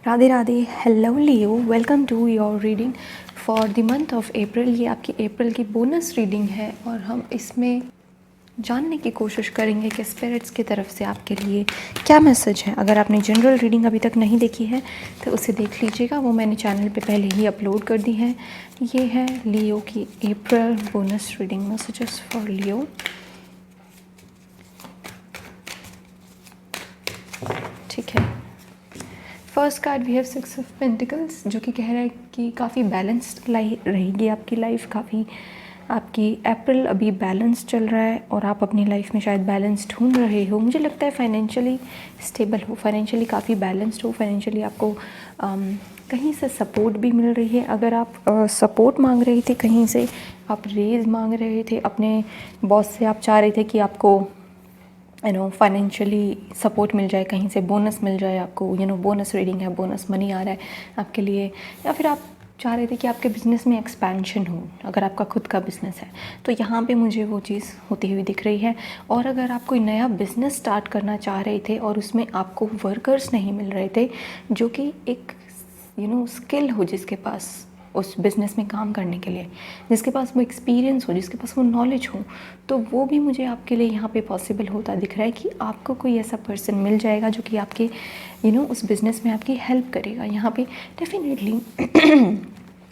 Radhe Radhe. Hello Leo, welcome to your reading for the month of April. ये आपकी अप्रैल की bonus reading है और हम इसमें जानने की कोशिश करेंगे कि स्पिरिट्स की तरफ से आपके लिए क्या मैसेज है। अगर आपने जनरल रीडिंग अभी तक नहीं देखी है तो उसे देख लीजिएगा, वो मैंने चैनल पे पहले ही अपलोड कर दी है। ये है लियो की April bonus reading, messages for Leo. ठीक है, first card we have 6 of pentacles, जो कि कह रहा है कि काफ़ी बैलेंस्ड रहेगी आपकी लाइफ। काफ़ी आपकी अप्रैल अभी बैलेंस चल रहा है और आप अपनी लाइफ में शायद बैलेंस ढूंढ रहे हो। मुझे लगता है फाइनेंशियली स्टेबल हो, फाइनेंशियली काफ़ी बैलेंस्ड हो, फाइनेंशियली आपको कहीं से सपोर्ट भी मिल रही है। अगर आप सपोर्ट मांग रहे थे, कहीं से आप रेज मांग रहे थे, अपने बॉस से आप चाह रहे थे कि आपको फाइनेंशियली सपोर्ट मिल जाए, कहीं से बोनस मिल जाए आपको, बोनस रीडिंग है, बोनस मनी आ रहा है आपके लिए, या फिर आप चाह रहे थे कि आपके बिज़नेस में एक्सपेंशन हो। अगर आपका खुद का बिज़नेस है तो यहाँ पे मुझे वो चीज़ होती हुई दिख रही है। और अगर आप कोई नया बिज़नेस स्टार्ट करना चाह रहे थे और उसमें आपको वर्कर्स नहीं मिल रहे थे जो कि एक स्किल हो, जिसके पास उस बिज़नेस में काम करने के लिए, जिसके पास वो एक्सपीरियंस हो, जिसके पास वो नॉलेज हो, तो वो भी मुझे आपके लिए यहाँ पे पॉसिबल होता दिख रहा है कि आपको कोई ऐसा पर्सन मिल जाएगा जो कि आपके उस बिज़नेस में आपकी हेल्प करेगा। यहाँ पे डेफिनेटली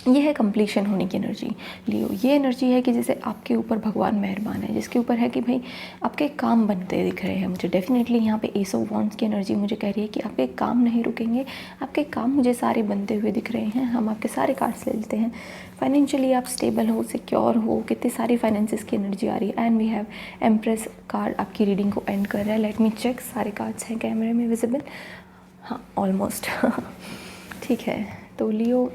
ये है कंप्लीशन होने की एनर्जी लियो। ये एनर्जी है कि जैसे आपके ऊपर भगवान मेहरबान है, जिसके ऊपर है कि भाई आपके काम बनते दिख रहे हैं मुझे। डेफिनेटली यहाँ पे एस ऑफ वॉन्ड्स की एनर्जी मुझे कह रही है कि आपके काम नहीं रुकेंगे, आपके काम मुझे सारे बनते हुए दिख रहे हैं। हम आपके सारे कार्ड्स ले लेते हैं। फाइनेंशियली आप स्टेबल हो, सिक्योर हो, कितनी सारी फाइनेंसिस की एनर्जी आ रही है। And we have empress card आपकी रीडिंग को एंड कर रहा है। लेट मी चेक, सारे कार्ड्स हैं कैमरे में विजिबल? हाँ, ऑलमोस्ट ठीक है। तो लियो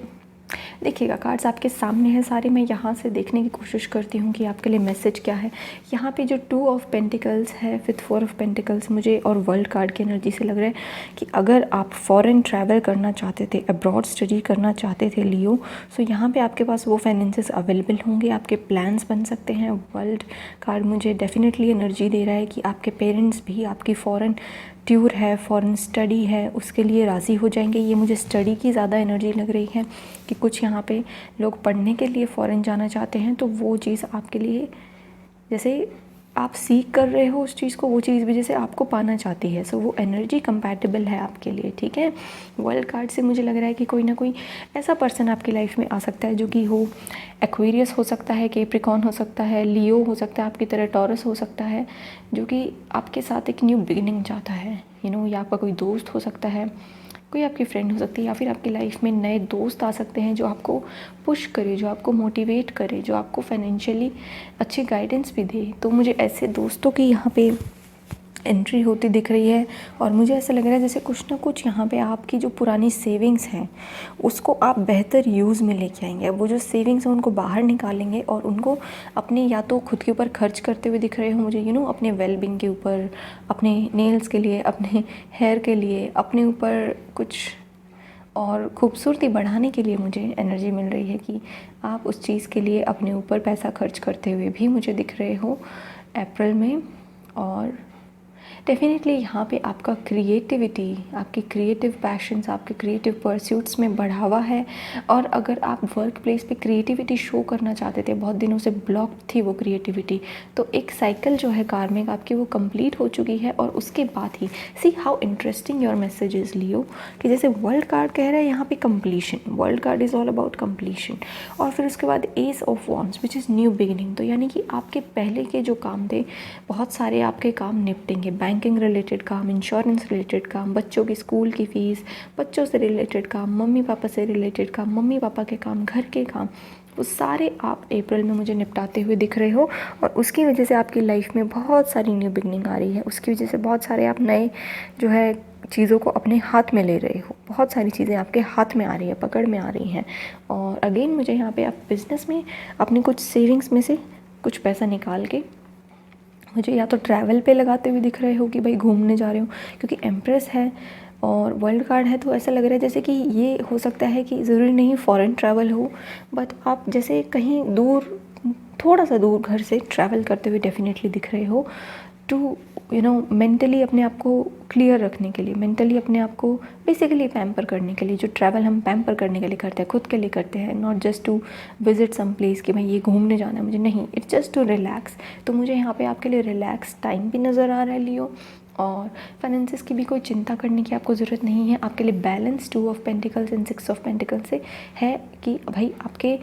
देखिएगा, कार्ड्स आपके सामने हैं सारे। मैं यहाँ से देखने की कोशिश करती हूँ कि आपके लिए मैसेज क्या है। यहाँ पे जो 2 ऑफ पेंटिकल्स है विथ 4 ऑफ पेंटिकल्स मुझे और वर्ल्ड कार्ड की एनर्जी से लग रहा है कि अगर आप फॉरेन ट्रैवल करना चाहते थे, अब्रॉड स्टडी करना चाहते थे लियो, सो यहाँ पे आपके पास वो फाइनेंसेस अवेलेबल होंगे, आपके प्लान्स बन सकते हैं। वर्ल्ड कार्ड मुझे डेफिनेटली एनर्जी दे रहा है कि आपके पेरेंट्स भी आपकी फॉरेन टूर है, फॉरेन स्टडी है, उसके लिए राज़ी हो जाएंगे। ये मुझे स्टडी की ज़्यादा एनर्जी लग रही है कि कुछ यहाँ पे लोग पढ़ने के लिए फ़ॉरेन जाना चाहते हैं, तो वो चीज़ आपके लिए, जैसे आप सीख कर रहे हो उस चीज़ को, वो चीज़ भी जैसे आपको पाना चाहती है। सो वो एनर्जी कंपैटिबल है आपके लिए। ठीक है, वर्ल्ड कार्ड से मुझे लग रहा है कि कोई ना कोई ऐसा पर्सन आपकी लाइफ में आ सकता है जो कि हो एक्वेरियस हो सकता है, कैप्रिकॉर्न हो सकता है, लियो हो सकता है, आपकी तरह टॉरस हो सकता है, जो कि आपके साथ एक न्यू बिगिनिंग चाहता है। या आपका कोई दोस्त हो सकता है, कोई आपकी फ्रेंड हो सकती है, या फिर आपकी लाइफ में नए दोस्त आ सकते हैं जो आपको पुश करे, जो आपको मोटिवेट करे, जो आपको फाइनेंशियली अच्छी गाइडेंस भी दे। तो मुझे ऐसे दोस्तों की यहाँ पे एंट्री होती दिख रही है। और मुझे ऐसा लग रहा है जैसे कुछ ना कुछ यहाँ पे आपकी जो पुरानी सेविंग्स हैं उसको आप बेहतर यूज़ में लेके आएंगे। वो जो सेविंग्स हैं उनको बाहर निकालेंगे और उनको अपने या तो खुद के ऊपर खर्च करते हुए दिख रहे हो मुझे, अपने वेलबींग के ऊपर, अपने नेल्स के लिए, अपने हेयर के लिए, अपने ऊपर कुछ और खूबसूरती बढ़ाने के लिए मुझे एनर्जी मिल रही है कि आप उस चीज़ के लिए अपने ऊपर पैसा खर्च करते हुए भी मुझे दिख रहे हो अप्रैल में। और डेफिनेटली यहाँ पे आपका क्रिएटिविटी, आपकी क्रिएटिव पैशंस, आपके क्रिएटिव परस्यूट्स में बढ़ावा है। और अगर आप वर्क प्लेस पे क्रिएटिविटी शो करना चाहते थे, बहुत दिनों से ब्लॉक थी वो क्रिएटिविटी, तो एक साइकिल जो है कार्मिक आपकी वो कंप्लीट हो चुकी है। और उसके बाद ही see how interesting your messages Leo, कि जैसे वर्ल्ड कार्ड कह रहा है यहाँ पे completion, world card is all about completion. और फिर उसके बाद ace of wands which is new beginning. तो यानी कि आपके पहले के जो काम थे, बहुत सारे आपके काम निपटेंगे, बैंकिंग रिलेटेड काम, इंश्योरेंस रिलेटेड काम, बच्चों की स्कूल की फ़ीस, बच्चों से रिलेटेड काम, मम्मी पापा से रिलेटेड काम, मम्मी पापा के काम, घर के काम, वो सारे आप अप्रैल में मुझे निपटाते हुए दिख रहे हो। और उसकी वजह से आपकी लाइफ में बहुत सारी न्यू बिगनिंग आ रही है। उसकी वजह से बहुत सारे आप नए जो है चीज़ों को अपने हाथ में ले रहे हो, बहुत सारी चीज़ें आपके हाथ में आ रही है, पकड़ में आ रही हैं। और अगेन मुझे यहाँ पे आप बिज़नेस में अपनी कुछ सेविंग्स में से कुछ पैसा निकाल के मुझे या तो ट्रैवल पे लगाते हुए दिख रहे हो कि भाई घूमने जा रहे हो, क्योंकि एम्प्रेस है और वर्ल्ड कार्ड है। तो ऐसा लग रहा है जैसे कि ये हो सकता है कि ज़रूरी नहीं फॉरेन ट्रैवल हो, बट आप जैसे कहीं दूर, थोड़ा सा दूर घर से ट्रैवल करते हुए डेफिनेटली दिख रहे हो। टू मेंटली अपने आप को क्लियर रखने के लिए, मेंटली अपने आप को बेसिकली पैम्पर करने के लिए, जो ट्रैवल हम पैम्पर करने के लिए करते हैं, खुद के लिए करते हैं, not just to visit some place कि भाई ये घूमने जाना है मुझे, नहीं, इट्स जस्ट टू रिलैक्स। तो मुझे यहाँ पे आपके लिए रिलैक्स टाइम भी नज़र आ रहा है लियो, और फाइनेंसेस की भी कोई चिंता करने की आपको ज़रूरत नहीं है। आपके लिए balance 2 of pentacles and 6 of pentacles से है कि भाई आपके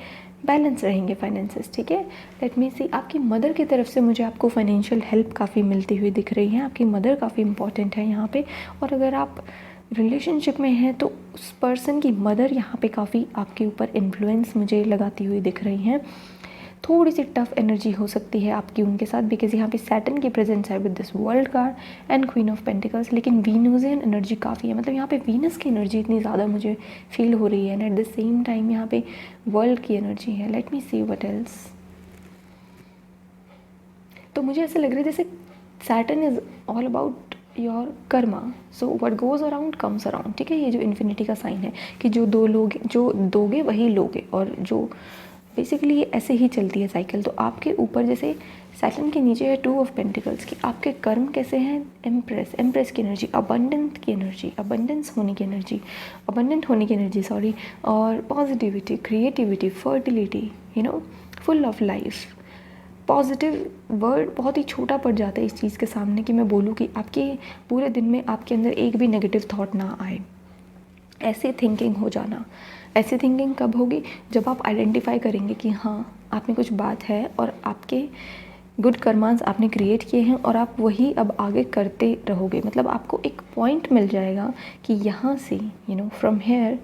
बैलेंस रहेंगे फाइनेंसेस, ठीक है। लेट मी सी, आपकी मदर की तरफ से मुझे आपको फाइनेंशियल हेल्प काफ़ी मिलती हुई दिख रही है। आपकी मदर काफ़ी इंपॉर्टेंट है यहाँ पे, और अगर आप रिलेशनशिप में हैं तो उस पर्सन की मदर यहाँ पे काफ़ी आपके ऊपर इन्फ्लुएंस मुझे लगाती हुई दिख रही हैं। थोड़ी सी टफ एनर्जी हो सकती है आपकी उनके साथ, बिकॉज यहाँ पे सैटर्न की प्रेजेंस है with this world card and queen of pentacles, लेकिन वीनूसियन एनर्जी काफ़ी है, मतलब यहाँ पे वीनस की एनर्जी इतनी ज़्यादा मुझे फील हो रही है, and at the same time यहाँ पे वर्ल्ड की एनर्जी है। Let me see what else. तो मुझे ऐसा लग रहा है जैसे Saturn is all about your Karma, so what goes around comes around, ठीक है। ये जो इन्फिनिटी का साइन है कि जो दोगे वही लोगे, और जो बेसिकली ये ऐसे ही चलती है साइकिल। तो आपके ऊपर जैसे सैटर्न के नीचे है 2 ऑफ पेंटिकल्स की, आपके कर्म कैसे हैं, एम्प्रेस की एनर्जी, अबंडेंट की एनर्जी, अबंडेंस होने की एनर्जी, अबंडेंट होने की एनर्जी सॉरी, और positivity, creativity, fertility, full of life. Positive word बहुत ही छोटा पड़ जाता है इस चीज़ के सामने कि मैं बोलूँ कि आपके पूरे दिन में आपके अंदर एक भी नेगेटिव थॉट ना आए। ऐसे थिंकिंग हो जाना, ऐसी थिंकिंग कब होगी, जब आप आइडेंटिफाई करेंगे कि हाँ आप में कुछ बात है और आपके गुड कर्मांस आपने क्रिएट किए हैं और आप वही अब आगे करते रहोगे। मतलब आपको एक पॉइंट मिल जाएगा कि यहाँ से from here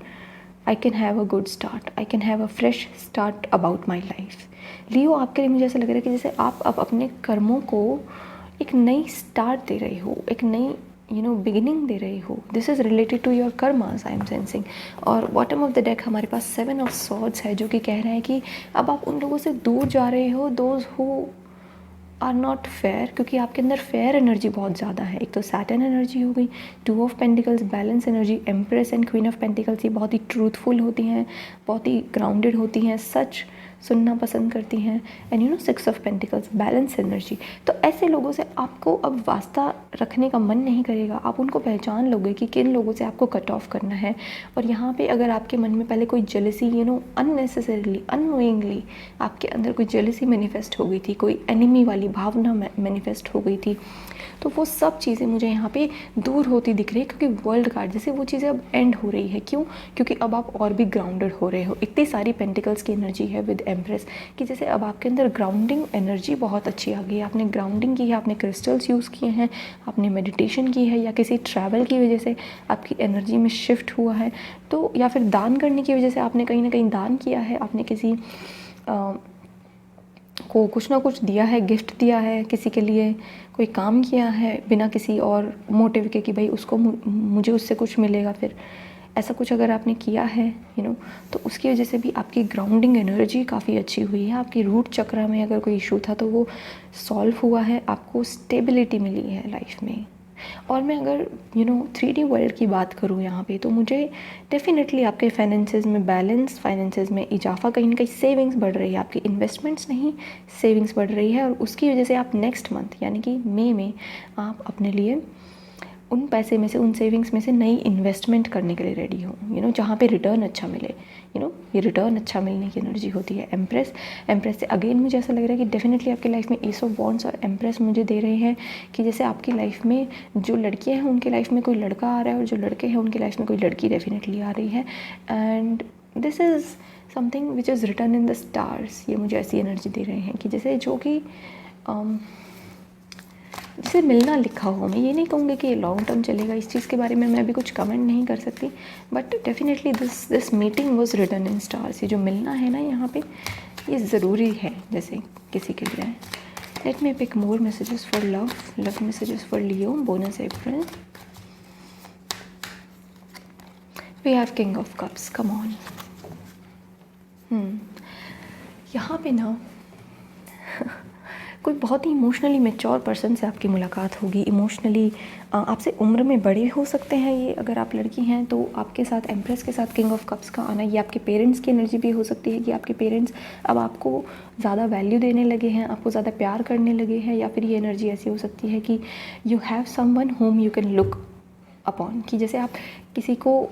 I can have a good start, I can have a fresh start about my life. Leo, आपके लिए मुझे ऐसा लग रहा है कि जैसे आप अब अपने कर्मों को एक नई स्टार्ट दे रहे हो, एक नई बिगिनिंग दे रही हो। This is related to your karmas, I am sensing. और बॉटम ऑफ द डेक हमारे पास 7 ऑफ सॉर्ड्स है, जो कि कह रहा है कि अब आप उन लोगों से दूर जा रहे हो, those who are not fair, क्योंकि आपके अंदर फेयर एनर्जी बहुत ज़्यादा है। एक तो सैटर्न एनर्जी हो गई, 2 of pentacles, balance energy, empress and queen of pentacles, ये बहुत ही ट्रूथफुल होती हैं, बहुत ही ग्राउंडेड होती हैं, सच सुनना पसंद करती हैं, and 6 of pentacles, balance energy. तो ऐसे लोगों से आपको अब वास्ता रखने का मन नहीं करेगा, आप उनको पहचान लोगे कि किन लोगों से आपको कट ऑफ करना है। और यहाँ पे अगर आपके मन में पहले कोई जेलसी अननेसेसरीली, अननोइंगली आपके अंदर कोई जेलसी मैनिफेस्ट हो गई थी, कोई एनिमी वाली भावना मैनिफेस्ट हो गई थी, तो वो सब चीज़ें मुझे यहाँ पे दूर होती दिख रही है, क्योंकि वर्ल्ड कार्ड जैसे वो चीज़ें अब एंड हो रही है। क्यों? क्योंकि अब आप और भी ग्राउंडेड हो रहे हो। इतनी सारी पेंटिकल्स की एनर्जी है विद एम्प्रेस कि जैसे अब आपके अंदर ग्राउंडिंग एनर्जी बहुत अच्छी आ गई है। आपने ग्राउंडिंग की है, आपने क्रिस्टल्स यूज़ किए हैं, आपने मेडिटेशन की है, या किसी ट्रैवल की वजह से आपकी एनर्जी में शिफ्ट हुआ है, तो या फिर दान करने की वजह से आपने कहीं ना कहीं दान किया है, आपने किसी को कुछ ना कुछ दिया है, गिफ्ट दिया है, किसी के लिए कोई काम किया है बिना किसी और मोटिव के कि भाई उसको मुझे उससे कुछ मिलेगा, फिर ऐसा कुछ अगर आपने किया है तो उसकी वजह से भी आपकी ग्राउंडिंग एनर्जी काफ़ी अच्छी हुई है। आपकी रूट चक्र में अगर कोई इशू था तो वो सॉल्व हुआ है, आपको स्टेबिलिटी मिली है लाइफ में। और मैं अगर 3D वर्ल्ड की बात करूँ यहाँ पे, तो मुझे डेफिनेटली आपके फाइनेंसेस में बैलेंस, फाइनेंसेस में इजाफा, कहीं ना कहीं सेविंग्स बढ़ रही है, आपकी इन्वेस्टमेंट्स नहीं सेविंग्स बढ़ रही है, और उसकी वजह से आप नेक्स्ट मंथ यानी कि मई में आप अपने लिए उन पैसे में से, उन सेविंग्स में से नई इन्वेस्टमेंट करने के लिए रेडी हो, जहाँ पे रिटर्न अच्छा मिले, ये रिटर्न अच्छा मिलने की एनर्जी होती है। एम्प्रेस से अगेन मुझे ऐसा लग रहा है कि डेफिनेटली आपकी लाइफ में एस ऑफ वॉन्ड्स और एम्प्रेस मुझे दे रहे हैं कि जैसे आपकी लाइफ में जो लड़कियाँ हैं उनकी लाइफ में कोई लड़का आ रहा है, और जो लड़के हैं उनकी लाइफ में कोई लड़की डेफिनेटली आ रही है, and this is something which is return in the stars. ये मुझे ऐसी एनर्जी दे रहे हैं कि जैसे जो कि जिसे मिलना लिखा हो। मैं ये नहीं कहूँगी कि ये लॉन्ग टर्म चलेगा, इस चीज़ के बारे में मैं अभी कुछ कमेंट नहीं कर सकती, but definitely this meeting was written in stars. ये जो मिलना है ना यहाँ पे, ये ज़रूरी है जैसे किसी के लिए। Let me pick more messages for love messages for Leo, bonus April. We have king of cups, come on. यहाँ पे ना कोई बहुत ही इमोशनली मैच्योर पर्सन से आपकी मुलाकात होगी। इमोशनली आपसे उम्र में बड़े हो सकते हैं ये, अगर आप लड़की हैं तो आपके साथ एम्प्रेस के साथ किंग ऑफ कप्स का आना, ये आपके पेरेंट्स की एनर्जी भी हो सकती है कि आपके पेरेंट्स अब आपको ज़्यादा वैल्यू देने लगे हैं, आपको ज़्यादा प्यार करने लगे हैं। या फिर ये एनर्जी ऐसी हो सकती है कि you have someone home you can look upon, कि जैसे आप किसी को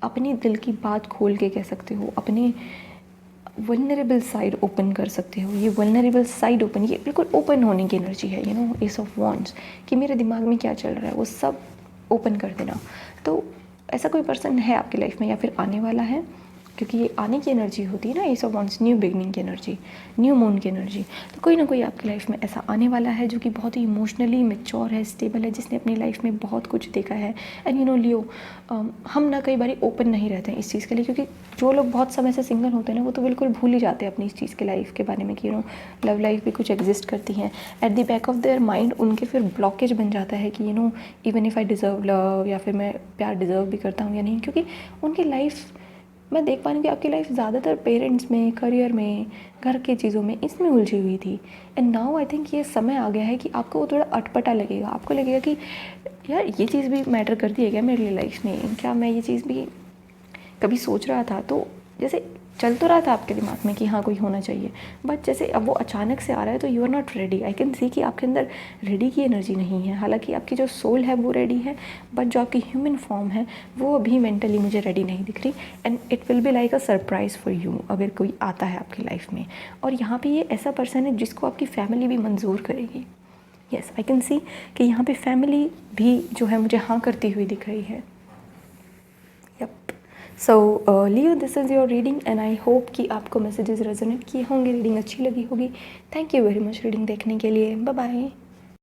अपनी दिल की बात खोल के कह सकते हो, अपने वल्नरेबल साइड ओपन कर सकते हो। ये वल्नरेबल साइड ओपन, ये बिल्कुल ओपन होने की एनर्जी है, you know, S of wands, कि मेरे दिमाग में क्या चल रहा है वो सब ओपन कर देना। तो ऐसा कोई पर्सन है आपकी लाइफ में या फिर आने वाला है, क्योंकि ये आने की एनर्जी होती है ना, S of wands, new beginning की एनर्जी, न्यू मून की एनर्जी। तो कोई ना कोई आपकी लाइफ में ऐसा आने वाला है जो कि बहुत ही इमोशनली मैच्योर है, स्टेबल है, जिसने अपनी लाइफ में बहुत कुछ देखा है। एंड यू नो लियो, हम ना कई बार ओपन नहीं रहते हैं इस चीज़ के लिए, क्योंकि जो लोग बहुत समय से सिंगल होते हैं ना, वो तो बिल्कुल भूल ही जाते हैं अपनी इस चीज़ के लाइफ के बारे में कि यू नो लव लाइफ भी कुछ एग्जिस्ट करती हैं। At the back of their mind उनके फिर ब्लॉकेज बन जाता है कि you know even if I deserve love, या फिर मैं प्यार डिज़र्व भी करता हूँ या नहीं, क्योंकि उनकी लाइफ, मैं देख पा रही हूँ कि आपकी लाइफ ज़्यादातर पेरेंट्स में, करियर में, घर की चीज़ों में, इसमें उलझी हुई थी। एंड नाउ आई थिंक ये समय आ गया है कि आपको वो थोड़ा अटपटा लगेगा, आपको लगेगा कि यार ये चीज़ भी मैटर करती है क्या मेरे लिए लाइफ में, क्या मैं ये चीज़ भी कभी सोच रहा था। तो जैसे चल तो रहा था आपके दिमाग में कि हाँ कोई होना चाहिए, बट जैसे अब वो अचानक से आ रहा है तो you are not ready. I can see कि आपके अंदर रेडी की एनर्जी नहीं है। हालांकि आपकी जो सोल है वो रेडी है, बट जो आपकी ह्यूमन फॉर्म है वो अभी मेंटली मुझे रेडी नहीं दिख रही। And it will be like a surprise for you अगर कोई आता है आपकी लाइफ में। और यहाँ पे ये ऐसा पर्सन है जिसको आपकी फैमिली भी मंजूर करेगी। येस, आई कैन सी कि यहाँ पे फैमिली भी जो है मुझे हाँ करती हुई दिख रही है। So Leo, this is your reading and I hope कि आपको मैसेजेस रेजोनेट किए होंगे, रीडिंग अच्छी लगी होगी। Thank you very much reading देखने के लिए। Bye bye.